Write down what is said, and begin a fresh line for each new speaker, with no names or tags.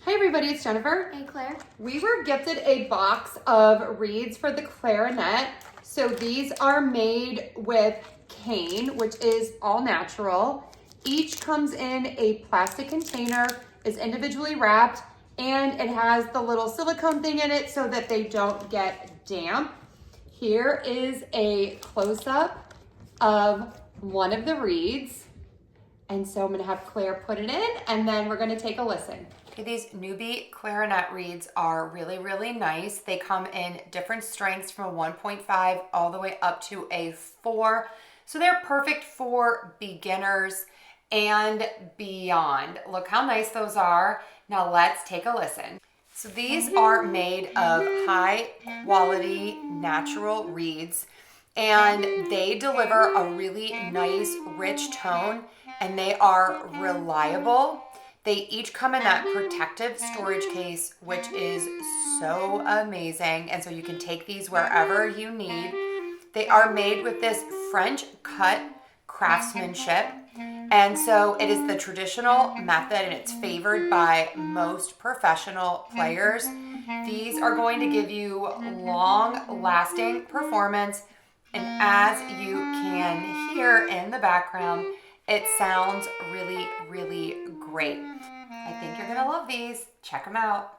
Hi everybody, it's Jennifer.
Hey Claire.
We were gifted a box of reeds for the clarinet. So these are made with cane, which is all natural. Each comes in a plastic container, is individually wrapped, and it has the little silicone thing in it so that they don't get damp. Here is a close-up of one of the reeds. And so I'm gonna have Claire put it in and then we're gonna take a listen.
Okay, these newbie clarinet reeds are really, really nice. They come in different strengths from a 1.5 all the way up to a 4. So they're perfect for beginners and beyond. Look how nice those are. Now let's take a listen. So these are made of high quality natural reeds and they deliver a really nice rich tone and they are reliable. They each come in that protective storage case, which is so amazing. And so you can take these wherever you need. They are made with this French cut craftsmanship. And so it is the traditional method and it's favored by most professional players. These are going to give you long lasting performance. And as you can hear in the background, it sounds really, really great. I think you're gonna love these. Check them out.